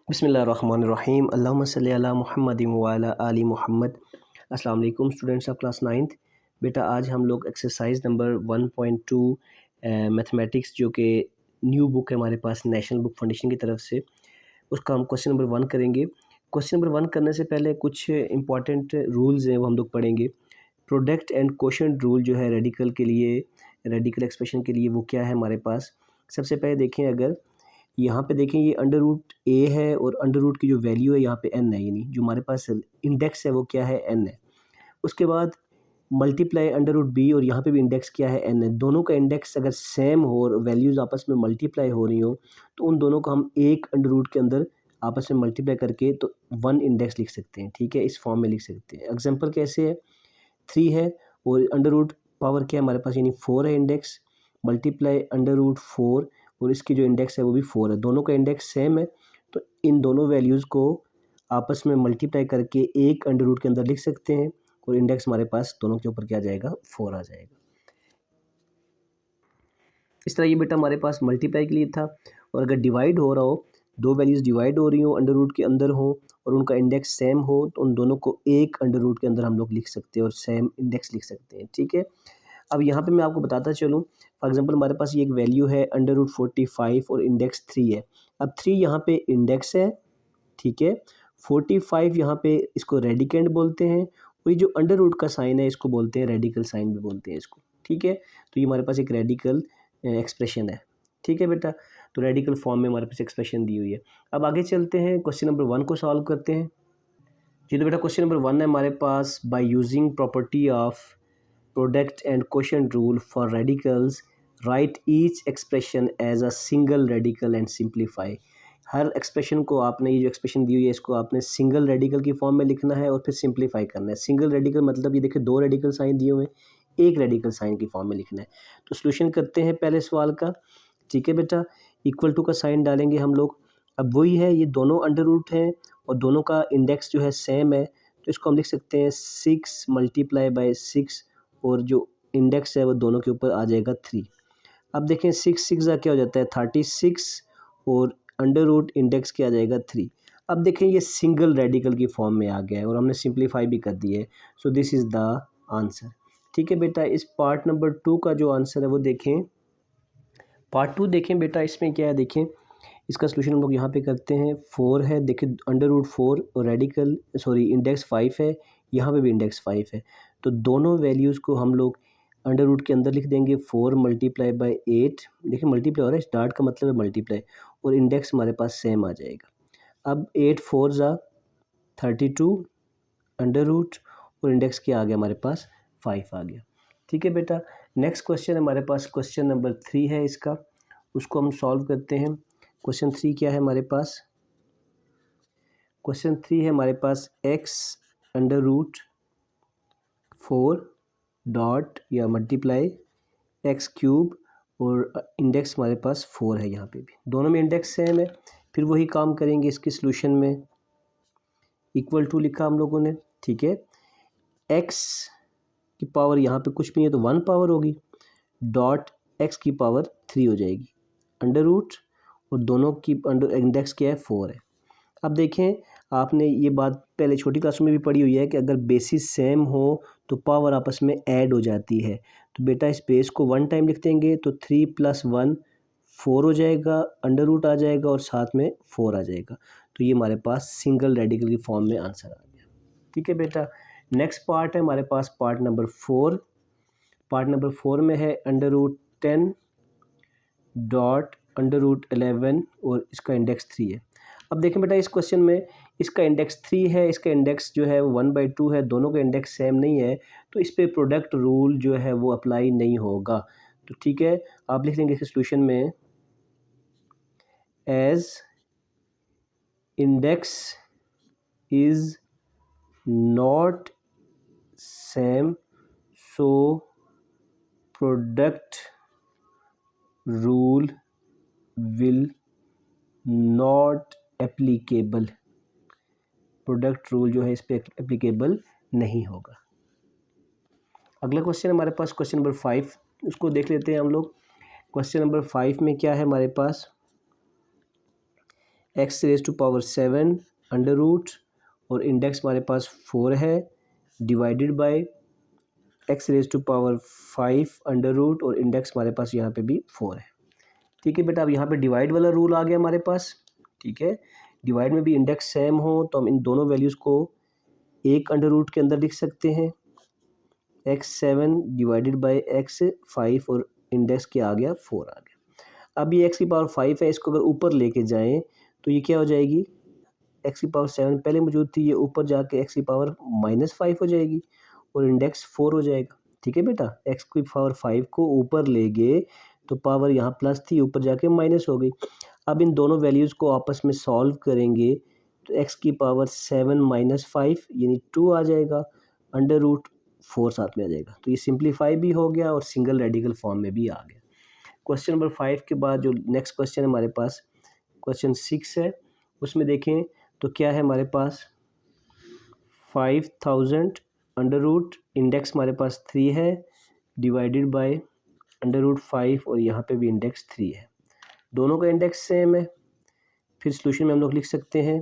बिस्मिल्लाहिर्रहमानिर्रहीम अल्लाहुम्मा सल्ली अला मुहम्मदिन व अला आलि मुहम्मद। अस्सलाम वालेकुम स्टूडेंट्स ऑफ क्लास 9th। बेटा आज हम लोग एक्सरसाइज नंबर 1.2 मैथमेटिक्स जो कि न्यू बुक है हमारे पास नेशनल बुक फाउंडेशन की तरफ से, उसका हम क्वेश्चन नंबर 1 करेंगे। क्वेश्चन नंबर 1 करने से पहले कुछ इंपॉर्टेंट रूल्स हैं वो हम लोग पढ़ेंगे। प्रोडक्ट एंड क्वोशंट रूल जो है रेडिकल के लिए, रेडिकल एक्सप्रेशन के लिए, वो क्या है हमारे पास। सबसे पहले देखें, अगर यहाँ पे देखें ये अंडर रूट ए है और अंडर रूट की जो वैल्यू है यहाँ पे एन है, यानी जो हमारे पास इंडेक्स है वो क्या है, एन है। उसके बाद मल्टीप्लाई अंडर रूट बी, और यहाँ पे भी इंडेक्स क्या है, एन है। दोनों का इंडेक्स अगर सेम हो और वैल्यूज़ आपस में मल्टीप्लाई हो रही हो तो उन दोनों को हम एक अंडर रूट के अंदर आपस में मल्टीप्लाई करके तो वन इंडेक्स लिख सकते हैं। ठीक है, इस फॉर्म में लिख सकते हैं। एग्जाम्पल कैसे है, 3 है और अंडर रूट पावर क्या है हमारे पास, यानी 4 है इंडेक्स, मल्टीप्लाई अंडर रूट 4 और इसकी जो इंडेक्स है वो भी 4 है। दोनों का इंडेक्स सेम है तो इन दोनों वैल्यूज़ को आपस में मल्टीप्लाई करके एक अंडर रूट के अंदर लिख सकते हैं और इंडेक्स हमारे पास दोनों के ऊपर क्या आ जाएगा, 4 आ जाएगा। इस तरह ये बेटा हमारे पास मल्टीप्लाई के लिए था। और अगर डिवाइड हो रहा हो, दो वैल्यूज़ डिवाइड हो रही हो, अंडर रूट के अंदर हो और उनका इंडेक्स सेम हो तो उन दोनों को एक अंडर रूट के अंदर हम लोग लिख सकते हैं और सेम इंडेक्स लिख सकते हैं। ठीक है, अब यहाँ पे मैं आपको बताता चलूँ। फॉर एग्जांपल हमारे पास ये एक वैल्यू है अंडर रूट 45 और इंडेक्स 3 है। अब 3 यहाँ पे इंडेक्स है, ठीक है। 45 यहाँ पे इसको रेडिकेंड बोलते हैं और ये जो अंडर रूट का साइन है इसको बोलते हैं रेडिकल साइन भी बोलते हैं इसको। ठीक है, तो ये हमारे पास एक रेडिकल एक्सप्रेशन है। ठीक है बेटा, तो रेडिकल फॉर्म में हमारे पास एक्सप्रेशन दी हुई है। अब आगे चलते हैं, क्वेश्चन नंबर 1 को सॉल्व करते हैं। जी तो बेटा क्वेश्चन नंबर 1 है हमारे पास, by using property of product and quotient rule for radicals write each expression as a single radical and simplify. हर एक्सप्रेशन को आपने, ये जो एक्सप्रेशन दी हुई है इसको आपने सिंगल रेडिकल की फॉर्म में लिखना है और फिर सिंप्लीफाई करना है। सिंगल रेडिकल मतलब ये देखिए दो रेडिकल साइन दिए हुए हैं, एक रेडिकल साइन की फॉर्म में लिखना है। तो सोल्यूशन करते हैं पहले सवाल का। ठीक है बेटा, इक्वल टू का साइन डालेंगे हम लोग। अब वही है, ये दोनों अंडर रूट हैं और दोनों का इंडेक्स जो है सेम है, तो इसको हम लिख सकते हैं 6 मल्टीप्लाई बाई 6 और जो इंडेक्स है वो दोनों के ऊपर आ जाएगा 3। अब देखें 6 क्या हो जाता है 36 और अंडर रूट इंडेक्स क्या आ जाएगा 3। अब देखें ये सिंगल रेडिकल की फॉर्म में आ गया है और हमने सिंप्लीफाई भी कर दिया है। So this is the answer. ठीक है बेटा, इस पार्ट नंबर 2 का जो आंसर है वो देखें। पार्ट 2 देखें बेटा, इसमें क्या है देखें, इसका सोल्यूशन हम लोग यहाँ पे करते हैं। 4 है, देखिए अंडर रूट 4 और रेडिकल इंडेक्स 5 है, यहाँ पे भी इंडेक्स 5 है। तो दोनों वैल्यूज़ को हम लोग अंडर रूट के अंदर लिख देंगे। 4 मल्टीप्लाई बाई 8, देखिए मल्टीप्लाई हो रहा है, स्टार्ट का मतलब है मल्टीप्लाई, और इंडेक्स हमारे पास सेम आ जाएगा। अब 8 4 ज़ा 32 अंडर रूट और इंडेक्स क्या आ गया हमारे पास, 5 आ गया। ठीक है बेटा, नेक्स्ट क्वेश्चन हमारे पास क्वेश्चन नंबर 3 है इसका, उसको हम सॉल्व करते हैं। क्वेश्चन 3 क्या है हमारे पास, क्वेश्चन 3 है हमारे पास x अंडर रूट 4 डॉट या मल्टीप्लाई एक्स क्यूब और इंडेक्स हमारे पास 4 है, यहाँ पे भी दोनों में इंडेक्स सेम है। फिर वही काम करेंगे इसके सॉल्यूशन में, इक्वल टू लिखा हम लोगों ने। ठीक है, x की पावर यहाँ पे कुछ भी नहीं है तो 1 पावर होगी, डॉट x की पावर 3 हो जाएगी, अंडर रूट और दोनों की अंडर इंडेक्स क्या है 4 है। अब देखें, आपने ये बात पहले छोटी क्लासों में भी पढ़ी हुई है कि अगर बेसिस सेम हो तो पावर आपस में ऐड हो जाती है। तो बेटा इस बेस को 1 टाइम लिख देंगे तो 3 + 1 4 हो जाएगा, अंडर रूट आ जाएगा और साथ में 4 आ जाएगा। तो ये हमारे पास सिंगल रेडिकल की फॉर्म में आंसर आ गया। ठीक है बेटा, नेक्स्ट पार्ट है हमारे पास पार्ट नंबर 4। पार्ट नंबर 4 में है under root 10 dot under root 11 और इसका इंडेक्स 3 है। अब देखें बेटा, इस क्वेश्चन में इसका इंडेक्स 3 है, इसका इंडेक्स जो है 1/2 है, दोनों का इंडेक्स सेम नहीं है, तो इस पे प्रोडक्ट रूल जो है वो अप्लाई नहीं होगा। तो ठीक है, आप लिख लेंगे इस सोल्यूशन में, as index is not same so product rule will not applicable. Product rule जो है इस पे एप्लीकेबल नहीं होगा। अगला क्वेश्चन हमारे पास क्वेश्चन नंबर 5, उसको देख लेते हैं हम लोग। क्वेश्चन नंबर 5 में क्या है हमारे पास, x raise to power 7 under root और इंडेक्स हमारे पास 4 है divided by x raise to power 5 under root और इंडेक्स हमारे पास यहाँ पे भी 4 है। ठीक है बेटा, अब यहाँ पे डिवाइड वाला रूल आ गया हमारे पास। ठीक है, डिवाइड में भी इंडेक्स सेम हो तो हम इन दोनों वैल्यूज़ को एक अंडर रूट के अंदर लिख सकते हैं। x7 डिवाइडेड बाय x5 और इंडेक्स क्या आ गया 4 आ गया। अब ये x की पावर 5 है, इसको अगर ऊपर लेके जाएं तो ये क्या हो जाएगी, x की पावर 7 पहले मौजूद थी, ये ऊपर जाके x की पावर -5 हो जाएगी और इंडेक्स 4 हो जाएगा। ठीक है बेटा, x की पावर 5 को ऊपर ले गए तो पावर यहाँ प्लस थी, ऊपर जाके माइनस हो गई। अब इन दोनों वैल्यूज़ को आपस में सॉल्व करेंगे तो x की पावर 7 - 5 यानी 2 आ जाएगा, अंडर रूट 4 साथ में आ जाएगा। तो ये सिंप्लीफाई भी हो गया और सिंगल रेडिकल फॉर्म में भी आ गया। क्वेश्चन नंबर 5 के बाद जो नेक्स्ट क्वेश्चन है हमारे पास क्वेश्चन 6 है, उसमें देखें तो क्या है हमारे पास 5000 अंडर रूट इंडेक्स हमारे पास 3 है डिवाइडेड बाय अंडर रूट 5 और यहाँ पे भी इंडेक्स 3 है, दोनों का इंडेक्स सेम है। फिर सोल्यूशन में हम लोग लिख सकते हैं,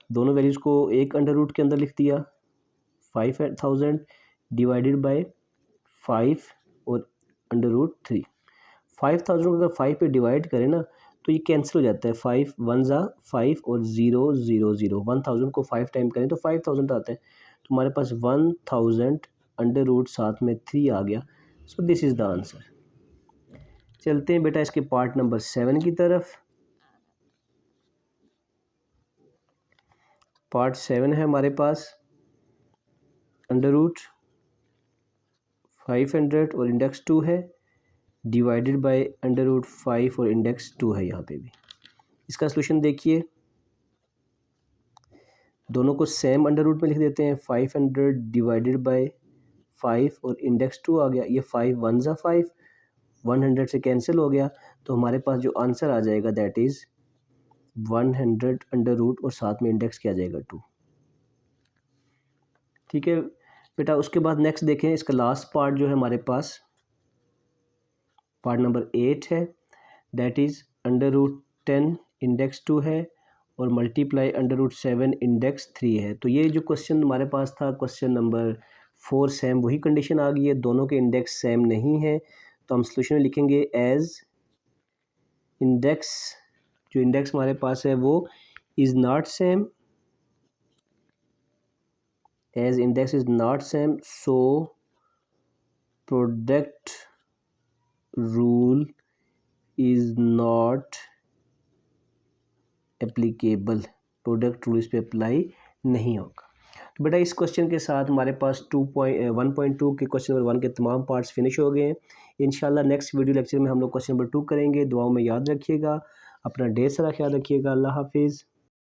दोनों वैल्यूज़ को एक अंडर रूट के अंदर लिख दिया, 5000 डिवाइडेड बाय 5 और अंडर रूट 3। 5000 को अगर 5 पे डिवाइड करें ना तो ये कैंसिल हो जाता है, 5 1 ज़ा 5 और 0 0 0। 1000 को 5 टाइम करें तो 5000 आता है, तो हमारे पास 1000 अंडर रूट साथ में 3 आ गया। So this is the answer. चलते हैं बेटा इसके पार्ट नंबर 7 की तरफ। पार्ट 7 है हमारे पास अंडर रूट 500 और इंडेक्स 2 है डिवाइडेड बाय अंडर रूट 5 और इंडेक्स 2 है यहाँ पे भी। इसका सलूशन देखिए, दोनों को सेम अंडर रूट में लिख देते हैं, 500 डिवाइडेड बाय 5 और इंडेक्स 2 आ गया, ये 5 1 ज़ा 5, 100 से कैंसिल हो गया, तो हमारे पास जो आंसर आ जाएगा दैट इज़ 100 अंडर रूट और साथ में इंडेक्स क्या आ जाएगा 2। ठीक है बेटा, उसके बाद नेक्स्ट देखें, इसका लास्ट पार्ट जो है हमारे पास पार्ट नंबर 8 है, that is under root 10 index 2 है और मल्टीप्लाई अंडर रूट 7 इंडेक्स 3 है। तो ये जो क्वेश्चन हमारे पास था क्वेश्चन नंबर 4 सेम वही कंडीशन आ गई है, दोनों के इंडेक्स सेम नहीं है, तो हम सोल्यूशन में लिखेंगे एज इंडेक्स, जो इंडेक्स हमारे पास है वो is not same, as index is not same so product rule is not applicable, product rule इस पे अप्लाई नहीं होगा। तो बेटा इस क्वेश्चन के साथ हमारे पास 1.2 के क्वेश्चन नंबर 1 के तमाम पार्ट्स फिनिश हो गए हैं। इंशाल्लाह नेक्स्ट वीडियो लेक्चर में हम लोग क्वेश्चन नंबर 2 करेंगे। दुआओं में याद रखिएगा, अपना ढेर सारा ख्याल रखिएगा। अल्लाह हाफिज़।